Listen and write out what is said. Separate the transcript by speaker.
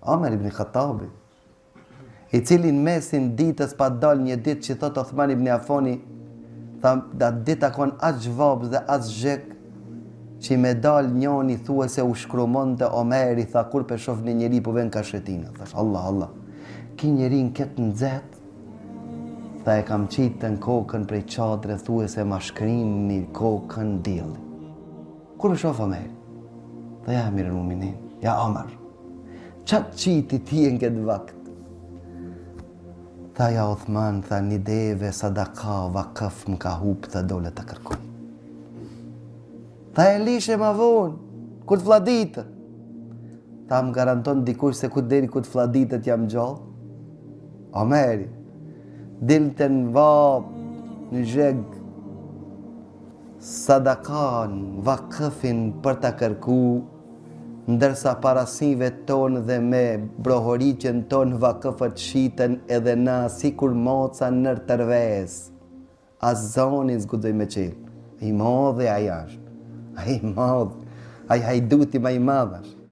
Speaker 1: Omer ibn Khattabi, i cili në mesin ditës pa dal një ditë që thot Othman ibn Affani, tha atë dita kon aq vabs dhe aq zhek që me dal njoni thua se u shkrumon të Omeri, tha kur pe shof një njeri po ven ka shetina. Thash Allah, Allah, ki njeri në ketë nëzet, tha e kam qitë në kokën prej qadre, thua se ma shkrin një kokën dilë. Kur pe shof Omeri? Tha ja mirë muminin, ja Omer, qatë qiti ti në këtë vakt? Tha ja Othman, tha një deve sadaka vakëf më ka hup të dole të kërkoj. Tha e lishe ma vonë, kur të fladitë. Tha më garanton dikush se kur deri kur të fladitët jam gjallë. Omeri, dilte në vap, në zheg, sadakan, vakëfin për të kërku, ndërsa parasive tonë dhe me brohoriqen tonë vakëfët shiten edhe na si kur moca nër tërvez. As zonin zgudoj me qilë, i modhe a jashtë, a i modhe, a i hajduti ma i madhash.